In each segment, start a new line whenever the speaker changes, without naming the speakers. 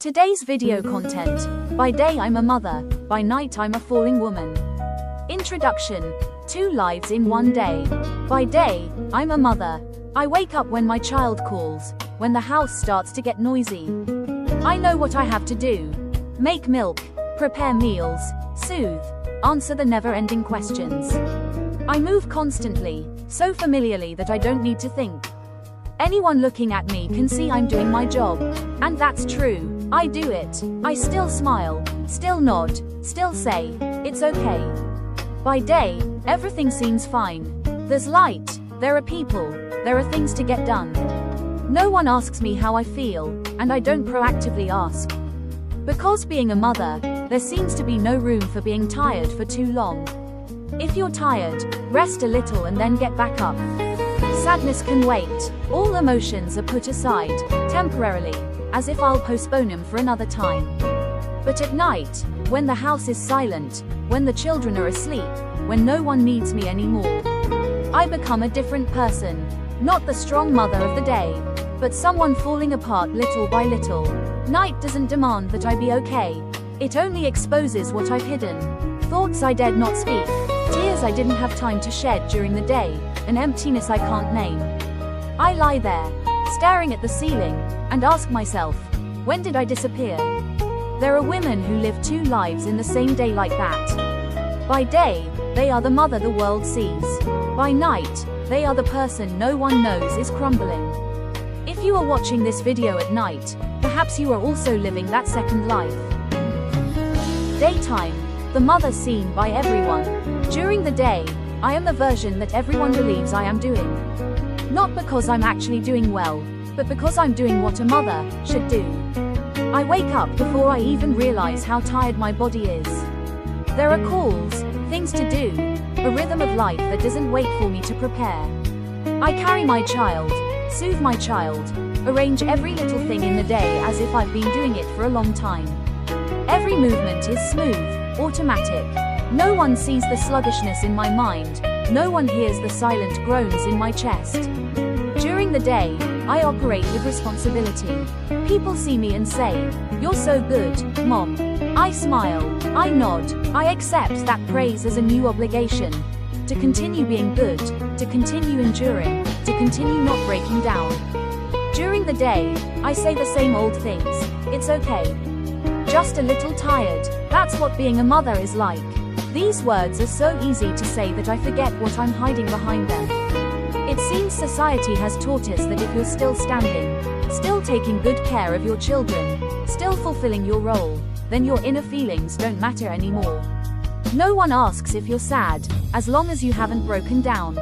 Today's video content. By day I'm a mother, by night I'm a falling woman. Introduction. 2 lives in 1 day. By day, I'm a mother. I wake up when my child calls, when the house starts to get noisy. I know what I have to do. Make milk, prepare meals, soothe, answer the never-ending questions. I move constantly, so familiarly that I don't need to think. Anyone looking at me can see I'm doing my job. And that's true. I do it. I still smile, still nod, still say, it's okay. By day, everything seems fine. There's light, there are people, there are things to get done. No one asks me how I feel, and I don't proactively ask. Because being a mother, there seems to be no room for being tired for too long. If you're tired, rest a little and then get back up. Sadness can wait. All emotions are put aside, temporarily, as if I'll postpone them for another time. But at night, when the house is silent, when the children are asleep, when no one needs me anymore, I become a different person. Not the strong mother of the day, but someone falling apart little by little. Night doesn't demand that I be okay. It only exposes what I've hidden. Thoughts I dared not speak, tears I didn't have time to shed during the day, an emptiness I can't name. I lie there, staring at the ceiling, and ask myself, when did I disappear? There are women who live 2 lives in the same day like that. By day, they are the mother the world sees. By night, they are the person no one knows is crumbling. If you are watching this video at night, perhaps you are also living that second life. Daytime, the mother seen by everyone. During the day, I am the version that everyone believes I am doing. Not because I'm actually doing well, but because I'm doing what a mother should do. I wake up before I even realize how tired my body is. There are calls, things to do, a rhythm of life that doesn't wait for me to prepare. I carry my child, soothe my child, arrange every little thing in the day as if I've been doing it for a long time. Every movement is smooth, automatic. No one sees the sluggishness in my mind, no one hears the silent groans in my chest. During the day, I operate with responsibility. People see me and say, "You're so good, Mom." I smile, I nod, I accept that praise as a new obligation. To continue being good, to continue enduring, to continue not breaking down. During the day, I say the same old things, it's okay. Just a little tired, that's what being a mother is like. These words are so easy to say that I forget what I'm hiding behind them. It seems society has taught us that if you're still standing, still taking good care of your children, still fulfilling your role, then your inner feelings don't matter anymore. No one asks if you're sad, as long as you haven't broken down.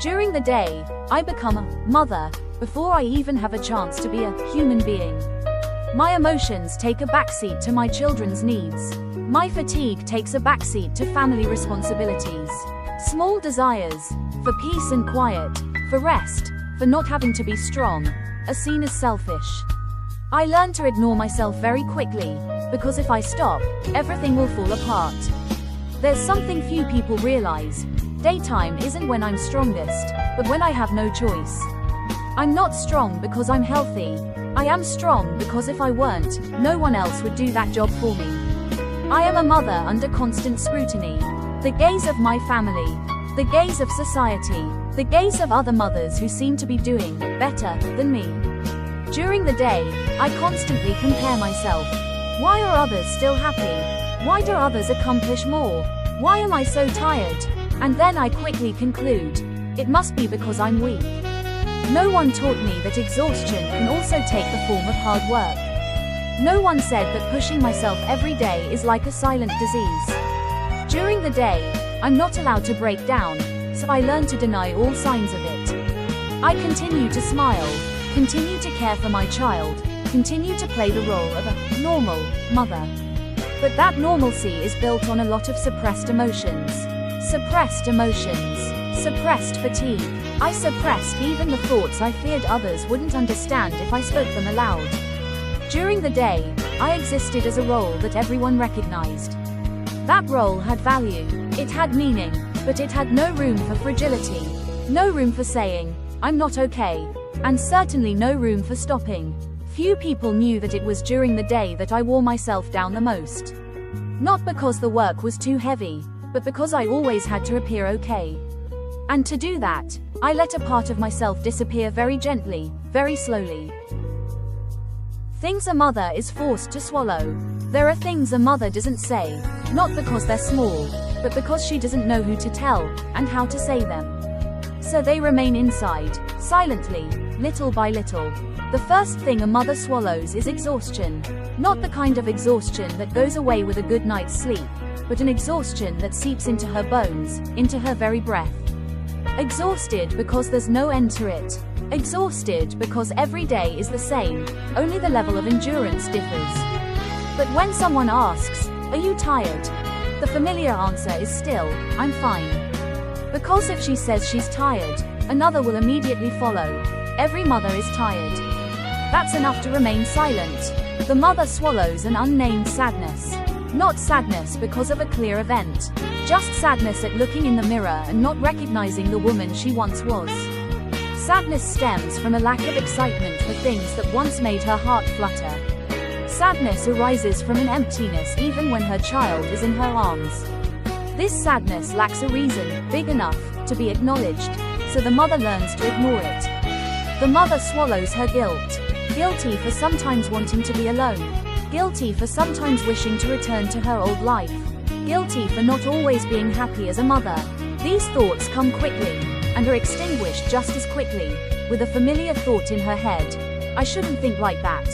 During the day, I become a mother, before I even have a chance to be a human being. My emotions take a backseat to my children's needs. My fatigue takes a backseat to family responsibilities. Small desires, for peace and quiet, for rest, for not having to be strong, are seen as selfish. I learn to ignore myself very quickly, because if I stop, everything will fall apart. There's something few people realize. Daytime isn't when I'm strongest, but when I have no choice. I'm not strong because I'm healthy. I am strong because if I weren't, no one else would do that job for me. I am a mother under constant scrutiny. The gaze of my family, the gaze of society, the gaze of other mothers who seem to be doing better than me. During the day, I constantly compare myself. Why are others still happy? Why do others accomplish more? Why am I so tired? And then I quickly conclude, it must be because I'm weak. No one taught me that exhaustion can also take the form of hard work. No one said that pushing myself every day is like a silent disease. During the day, I'm not allowed to break down, so I learn to deny all signs of it. I continue to smile, continue to care for my child, continue to play the role of a normal mother. But that normalcy is built on a lot of suppressed emotions. Suppressed emotions, suppressed fatigue. I suppressed even the thoughts I feared others wouldn't understand if I spoke them aloud. During the day, I existed as a role that everyone recognized. That role had value, it had meaning, but it had no room for fragility, no room for saying, I'm not okay, and certainly no room for stopping. Few people knew that it was during the day that I wore myself down the most. Not because the work was too heavy, but because I always had to appear okay. And to do that, I let a part of myself disappear very gently, very slowly. Things a mother is forced to swallow. There are things a mother doesn't say, not because they're small, but because she doesn't know who to tell, and how to say them. So they remain inside, silently, little by little. The first thing a mother swallows is exhaustion. Not the kind of exhaustion that goes away with a good night's sleep, but an exhaustion that seeps into her bones, into her very breath. Exhausted because there's no end to it. Exhausted because every day is the same, only the level of endurance differs. But when someone asks, "Are you tired?" the familiar answer is still, "I'm fine." Because if she says she's tired, another will immediately follow. Every mother is tired. That's enough to remain silent. The mother swallows an unnamed sadness. Not sadness because of a clear event. Just sadness at looking in the mirror and not recognizing the woman she once was. Sadness stems from a lack of excitement for things that once made her heart flutter. Sadness arises from an emptiness even when her child is in her arms. This sadness lacks a reason big enough to be acknowledged, so the mother learns to ignore it. The mother swallows her guilt. Guilty for sometimes wanting to be alone. Guilty for sometimes wishing to return to her old life. Guilty for not always being happy as a mother. These thoughts come quickly, and are extinguished just as quickly, with a familiar thought in her head. "I shouldn't think like that."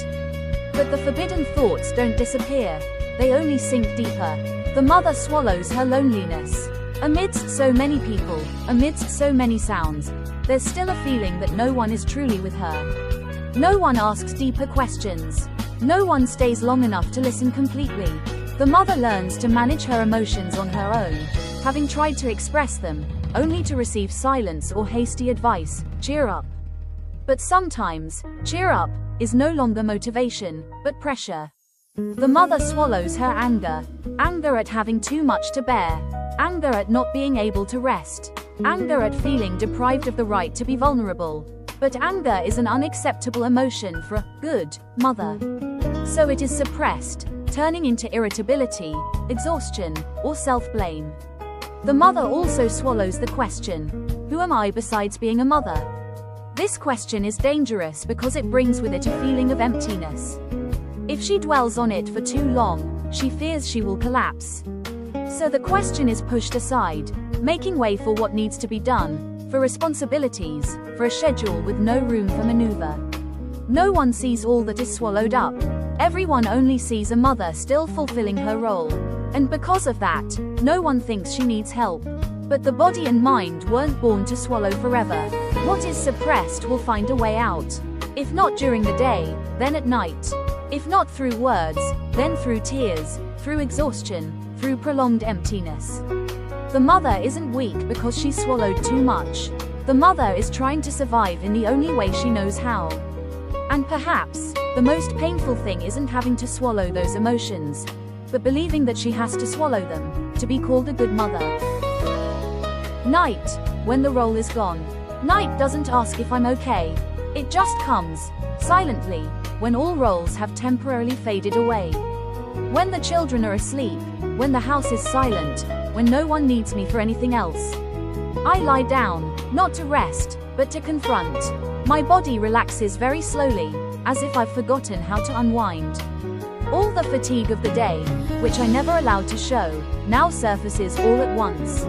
But the forbidden thoughts don't disappear, they only sink deeper. The mother swallows her loneliness. Amidst so many people, amidst so many sounds, there's still a feeling that no one is truly with her. No one asks deeper questions. No one stays long enough to listen completely. The mother learns to manage her emotions on her own, having tried to express them, only to receive silence or hasty advice, "Cheer up." But sometimes, cheer up is no longer motivation, but pressure. The mother swallows her anger. Anger at having too much to bear. Anger at not being able to rest. Anger at feeling deprived of the right to be vulnerable. But anger is an unacceptable emotion for a good mother. So it is suppressed, turning into irritability, exhaustion, or self-blame. The mother also swallows the question, "Who am I besides being a mother?" This question is dangerous because it brings with it a feeling of emptiness. If she dwells on it for too long, she fears she will collapse. So the question is pushed aside, making way for what needs to be done, for responsibilities, for a schedule with no room for maneuver. No one sees all that is swallowed up. Everyone only sees a mother still fulfilling her role. And because of that, no one thinks she needs help. But the body and mind weren't born to swallow forever. What is suppressed will find a way out. If not during the day, then at night. If not through words, then through tears, through exhaustion, through prolonged emptiness. The mother isn't weak because she swallowed too much. The mother is trying to survive in the only way she knows how. And perhaps, the most painful thing isn't having to swallow those emotions, but believing that she has to swallow them, to be called a good mother. Night, when the roll is gone. Night doesn't ask if I'm okay. It just comes, silently, when all roles have temporarily faded away. When the children are asleep, when the house is silent, when no one needs me for anything else. I lie down, not to rest, but to confront. My body relaxes very slowly, as if I've forgotten how to unwind. All the fatigue of the day, which I never allowed to show, now surfaces all at once.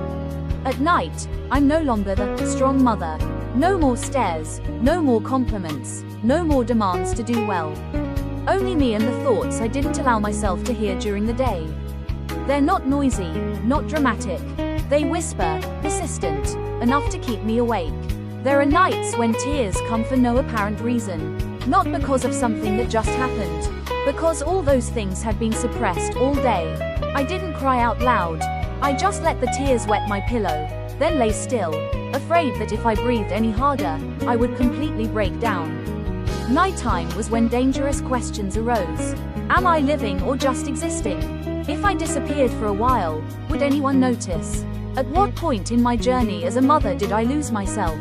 At night, I'm no longer the strong mother. No more stares, no more compliments, no more demands to do well. Only me and the thoughts I didn't allow myself to hear during the day. They're not noisy, not dramatic. They whisper, persistent, enough to keep me awake. There are nights when tears come for no apparent reason. Not because of something that just happened. Because all those things had been suppressed all day. I didn't cry out loud. I just let the tears wet my pillow, then lay still, afraid that if I breathed any harder, I would completely break down. Nighttime was when dangerous questions arose. Am I living or just existing? If I disappeared for a while, would anyone notice? At what point in my journey as a mother did I lose myself?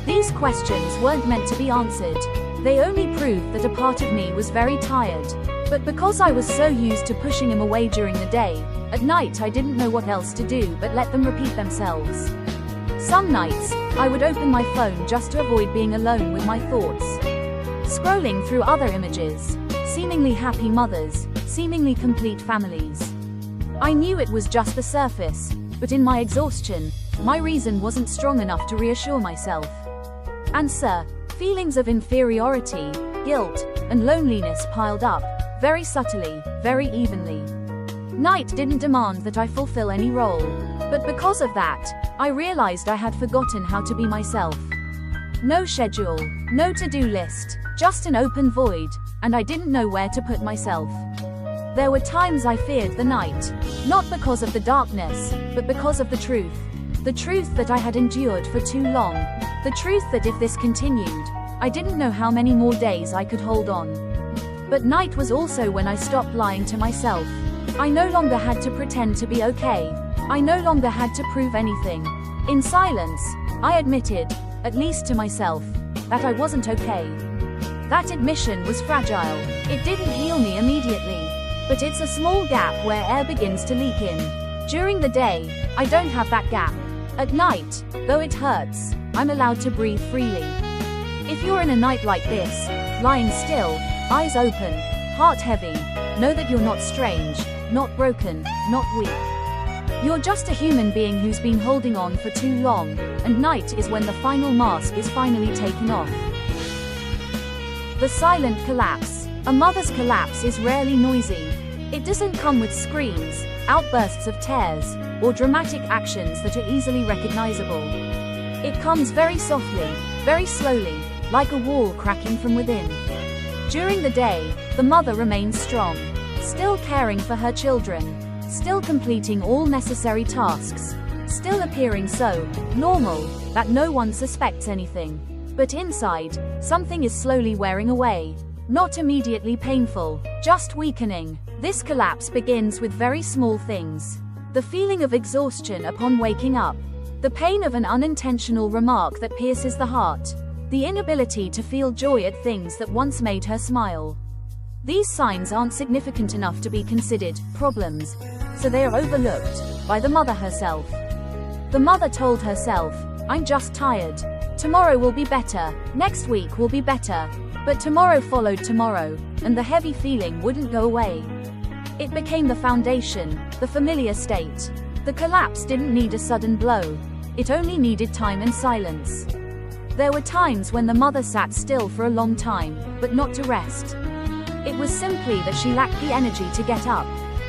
These questions weren't meant to be answered. They only proved that a part of me was very tired. But because I was so used to pushing him away during the day, at night I didn't know what else to do but let them repeat themselves. Some nights, I would open my phone just to avoid being alone with my thoughts. Scrolling through other images, seemingly happy mothers, seemingly complete families. I knew it was just the surface, but in my exhaustion, my reason wasn't strong enough to reassure myself. And feelings of inferiority, guilt, and loneliness piled up, very subtly, very evenly. Night didn't demand that I fulfill any role, but because of that, I realized I had forgotten how to be myself. No schedule, no to-do list, just an open void, and I didn't know where to put myself. There were times I feared the night, not because of the darkness, but because of the truth. The truth that I had endured for too long. The truth that if this continued, I didn't know how many more days I could hold on. But night was also when I stopped lying to myself. I no longer had to pretend to be okay. I no longer had to prove anything. In silence, I admitted, at least to myself, that I wasn't okay. That admission was fragile. It didn't heal me immediately. But it's a small gap where air begins to leak in. During the day, I don't have that gap. At night, though it hurts, I'm allowed to breathe freely. If you're in a night like this, lying still, eyes open, heart heavy, know that you're not strange, not broken, not weak. You're just a human being who's been holding on for too long, and night is when the final mask is finally taken off. The silent collapse. A mother's collapse is rarely noisy. It doesn't come with screams, outbursts of tears, or dramatic actions that are easily recognizable. It comes very softly, very slowly, like a wall cracking from within. During the day, the mother remains strong, still caring for her children, still completing all necessary tasks, still appearing so normal that no one suspects anything. But inside, something is slowly wearing away. Not immediately painful, just weakening. This collapse begins with very small things. The feeling of exhaustion upon waking up. The pain of an unintentional remark that pierces the heart. The inability to feel joy at things that once made her smile. These signs aren't significant enough to be considered problems, so they are overlooked by the mother herself. The mother told herself, "I'm just tired. Tomorrow will be better, next week will be better." But tomorrow followed tomorrow, and the heavy feeling wouldn't go away. It became the foundation, the familiar state. The collapse didn't need a sudden blow. It only needed time and silence. There were times when the mother sat still for a long time, but not to rest. It was simply that she lacked the energy to get up.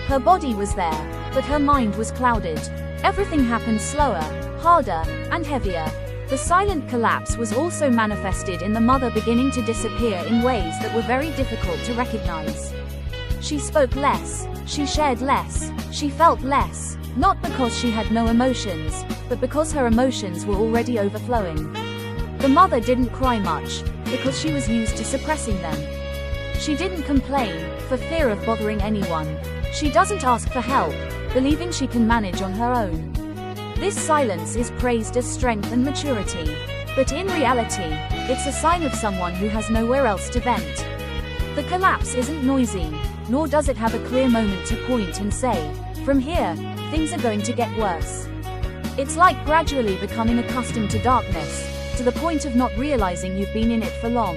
Her body was there, but her mind was clouded. Everything happened slower, harder, and heavier. The silent collapse was also manifested in the mother beginning to disappear in ways that were very difficult to recognize. She spoke less, she shared less, she felt less, not because she had no emotions, but because her emotions were already overflowing. The mother didn't cry much, because she was used to suppressing them. She didn't complain, for fear of bothering anyone. She doesn't ask for help, believing she can manage on her own. This silence is praised as strength and maturity. But in reality, it's a sign of someone who has nowhere else to vent. The collapse isn't noisy, nor does it have a clear moment to point and say, "From here, things are going to get worse." It's like gradually becoming accustomed to darkness, to the point of not realizing you've been in it for long.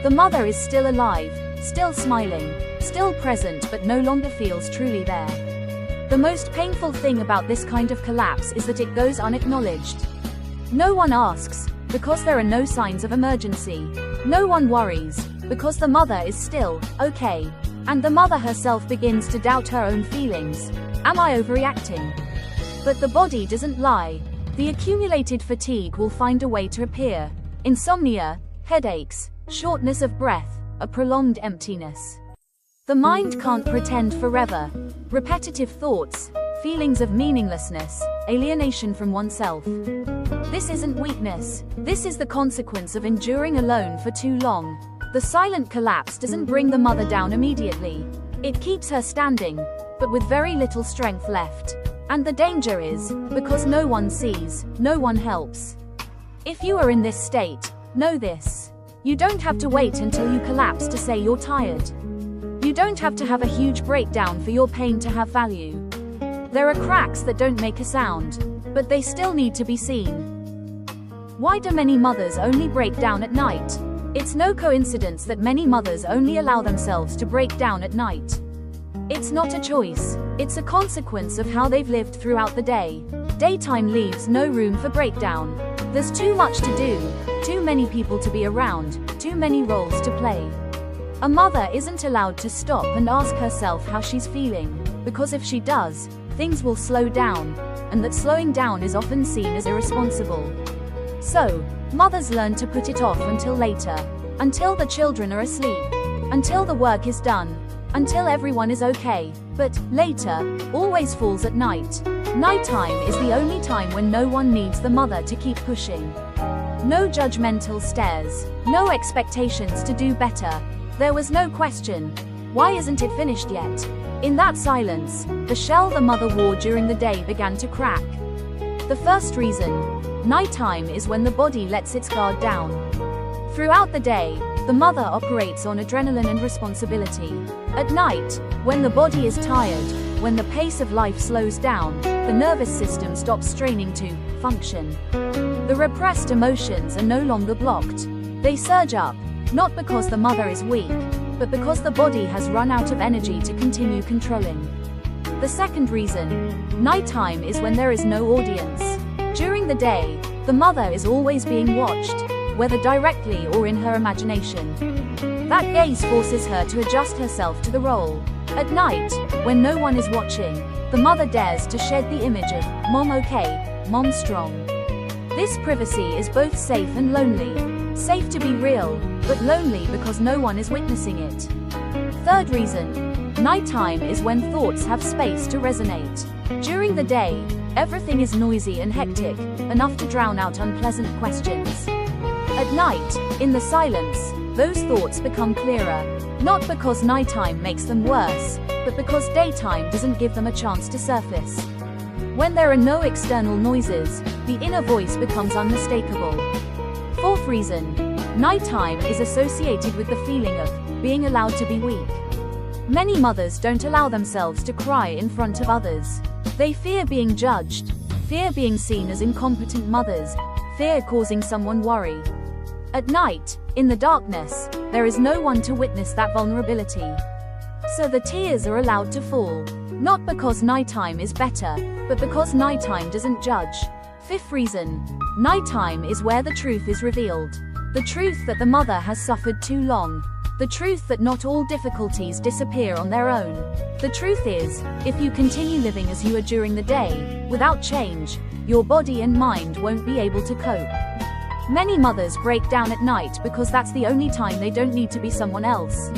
The mother is still alive, still smiling, still present, but no longer feels truly there. The most painful thing about this kind of collapse is that it goes unacknowledged. No one asks, because there are no signs of emergency. No one worries, because the mother is still okay. And the mother herself begins to doubt her own feelings. Am I overreacting? But the body doesn't lie. The accumulated fatigue will find a way to appear. Insomnia, headaches, shortness of breath, a prolonged emptiness. The mind can't pretend forever. Repetitive thoughts, feelings of meaninglessness, alienation from oneself. This isn't weakness. This is the consequence of enduring alone for too long. The silent collapse doesn't bring the mother down immediately. It keeps her standing, but with very little strength left. And the danger is, because no one sees, no one helps. If you are in this state, know this. You don't have to wait until you collapse to say you're tired. You don't have to have a huge breakdown for your pain to have value. There are cracks that don't make a sound, but they still need to be seen. Why do many mothers only break down at night? It's no coincidence that many mothers only allow themselves to break down at night. It's not a choice, it's a consequence of how they've lived throughout the day. Daytime leaves no room for breakdown. There's too much to do, too many people to be around, too many roles to play. A mother isn't allowed to stop and ask herself how she's feeling, because if she does, things will slow down, and that slowing down is often seen as irresponsible. So, mothers learn to put it off until later, until the children are asleep, until the work is done, until everyone is okay. But later always falls at night. Nighttime is the only time when no one needs the mother to keep pushing. No judgmental stares, no expectations to do better. There was no question, why isn't it finished yet? In that silence, the shell the mother wore during the day began to crack. The first reason, nighttime, is when the body lets its guard down. Throughout the day, the mother operates on adrenaline and responsibility. At night, when the body is tired, when the pace of life slows down, the nervous system stops straining to function. The repressed emotions are no longer blocked. They surge up, not because the mother is weak, but because the body has run out of energy to continue controlling. The second reason, nighttime, is when there is no audience. During the day, the mother is always being watched, whether directly or in her imagination. That gaze forces her to adjust herself to the role. At night, when no one is watching, the mother dares to shed the image of mom okay, mom strong. This privacy is both safe and lonely. Safe to be real, but lonely because no one is witnessing it. Third reason, nighttime is when thoughts have space to resonate. During the day, everything is noisy and hectic, enough to drown out unpleasant questions. At night, in the silence, those thoughts become clearer, not because nighttime makes them worse, but because daytime doesn't give them a chance to surface. When there are no external noises, the inner voice becomes unmistakable. Fourth reason, nighttime is associated with the feeling of being allowed to be weak. Many mothers don't allow themselves to cry in front of others. They fear being judged, fear being seen as incompetent mothers, fear causing someone worry. At night, in the darkness, there is no one to witness that vulnerability. So the tears are allowed to fall, not because nighttime is better, but because nighttime doesn't judge. Fifth reason, nighttime is where the truth is revealed. The truth that the mother has suffered too long. The truth that not all difficulties disappear on their own. The truth is, if you continue living as you are during the day, without change, your body and mind won't be able to cope. Many mothers break down at night because that's the only time they don't need to be someone else.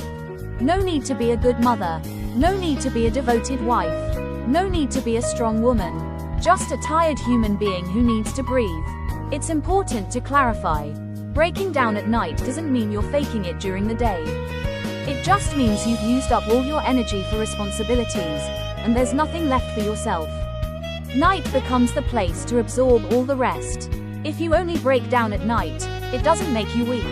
No need to be a good mother. No need to be a devoted wife. No need to be a strong woman. Just a tired human being who needs to breathe. It's important to clarify. Breaking down at night doesn't mean you're faking it during the day. It just means you've used up all your energy for responsibilities, and there's nothing left for yourself. Night becomes the place to absorb all the rest. If you only break down at night, it doesn't make you weak.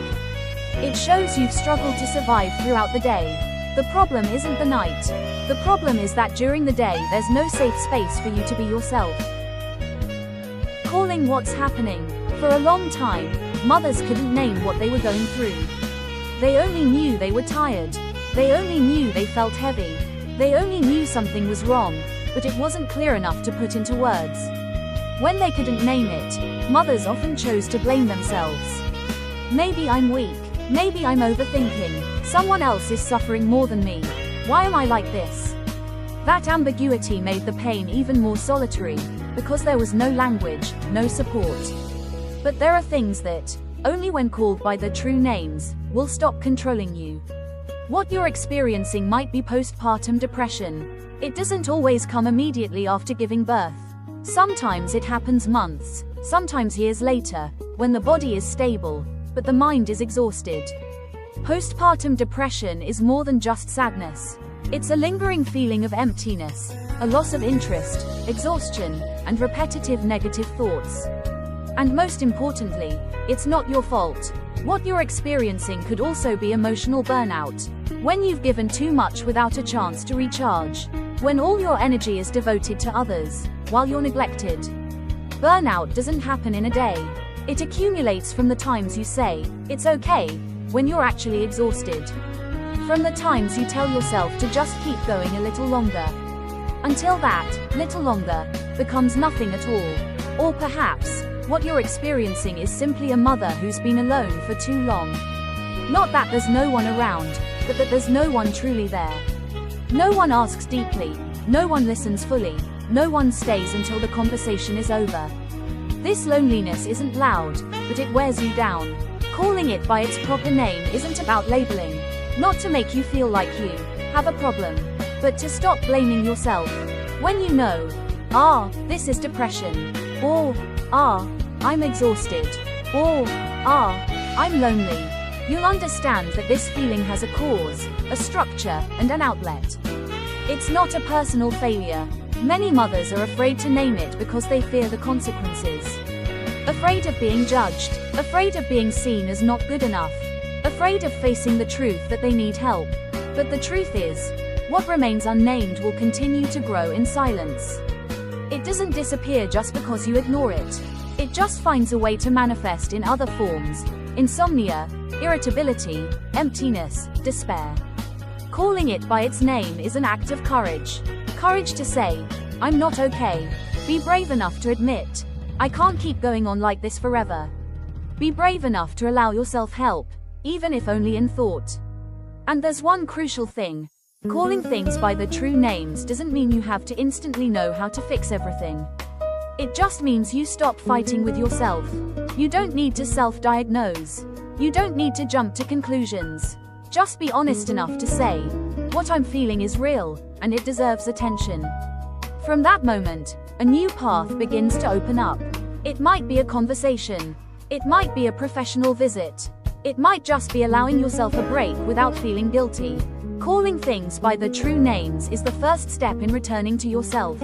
It shows you've struggled to survive throughout the day. The problem isn't the night. The problem is that during the day there's no safe space for you to be yourself. Calling what's happening. For a long time, mothers couldn't name what they were going through. They only knew they were tired. They only knew they felt heavy. They only knew something was wrong, but it wasn't clear enough to put into words. When they couldn't name it, mothers often chose to blame themselves. Maybe I'm weak. Maybe I'm overthinking. Someone else is suffering more than me. Why am I like this? That ambiguity made the pain even more solitary, because there was no language, no support. But there are things that, only when called by their true names, will stop controlling you. What you're experiencing might be postpartum depression. It doesn't always come immediately after giving birth. Sometimes it happens months, sometimes years later, when the body is stable, but the mind is exhausted. Postpartum depression is more than just sadness. It's a lingering feeling of emptiness, a loss of interest, exhaustion, and repetitive negative thoughts. And most importantly, it's not your fault. What you're experiencing could also be emotional burnout. When you've given too much without a chance to recharge. When all your energy is devoted to others, while you're neglected. Burnout doesn't happen in a day. It accumulates from the times you say, "It's okay," when you're actually exhausted. From the times you tell yourself to just keep going a little longer. Until that, little longer, becomes nothing at all. Or perhaps, what you're experiencing is simply a mother who's been alone for too long. Not that there's no one around, but that there's no one truly there. No one asks deeply, no one listens fully, no one stays until the conversation is over. This loneliness isn't loud, but it wears you down. Calling it by its proper name isn't about labeling, not to make you feel like you have a problem, but to stop blaming yourself. When you know, this is depression, or I'm exhausted, or I'm lonely, you'll understand that this feeling has a cause, a structure, and an outlet. It's not a personal failure. Many mothers are afraid to name it because they fear the consequences. Afraid of being judged, afraid of being seen as not good enough, afraid of facing the truth that they need help. But the truth is, what remains unnamed will continue to grow in silence. It doesn't disappear just because you ignore it. It just finds a way to manifest in other forms: insomnia, irritability, emptiness, despair. Calling it by its name is an act of courage. Courage to say, "I'm not okay." Be brave enough to admit, "I can't keep going on like this forever." Be brave enough to allow yourself help, even if only in thought. And there's one crucial thing. Calling things by the true names doesn't mean you have to instantly know how to fix everything. It just means you stop fighting with yourself. You don't need to self-diagnose. You don't need to jump to conclusions. Just be honest enough to say, "What I'm feeling is real, and it deserves attention." From that moment, a new path begins to open up. It might be a conversation. It might be a professional visit. It might just be allowing yourself a break without feeling guilty. Calling things by the true names is the first step in returning to yourself.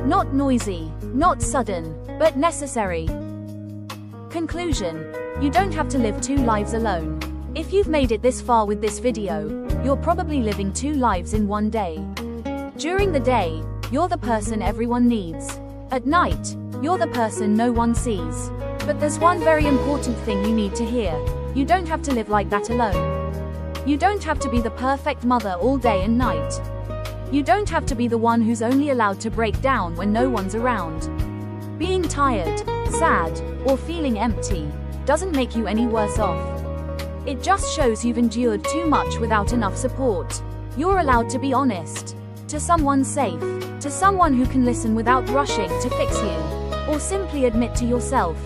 Not noisy, not sudden, but necessary. Conclusion: you don't have to live two lives alone. If you've made it this far with this video, you're probably living two lives in one day. During the day, you're the person everyone needs. At night, you're the person no one sees. But there's one very important thing you need to hear. You don't have to live like that alone. You don't have to be the perfect mother all day and night. You don't have to be the one who's only allowed to break down when no one's around. Being tired, sad, or feeling empty doesn't make you any worse off. It just shows you've endured too much without enough support. You're allowed to be honest. To someone safe. To someone who can listen without rushing to fix you. Or simply admit to yourself,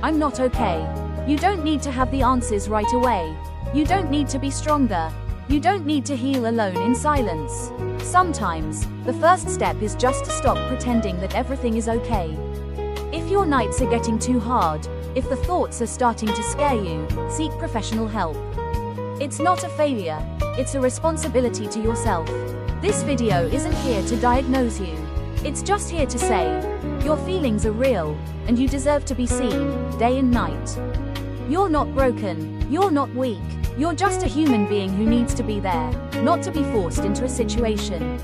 "I'm not okay." You don't need to have the answers right away. You don't need to be stronger. You don't need to heal alone in silence. Sometimes, the first step is just to stop pretending that everything is okay. If your nights are getting too hard, if the thoughts are starting to scare you, seek professional help. It's not a failure, it's a responsibility to yourself. This video isn't here to diagnose you. It's just here to say, your feelings are real, and you deserve to be seen, day and night. You're not broken, you're not weak, you're just a human being who needs to be there, not to be forced into a situation.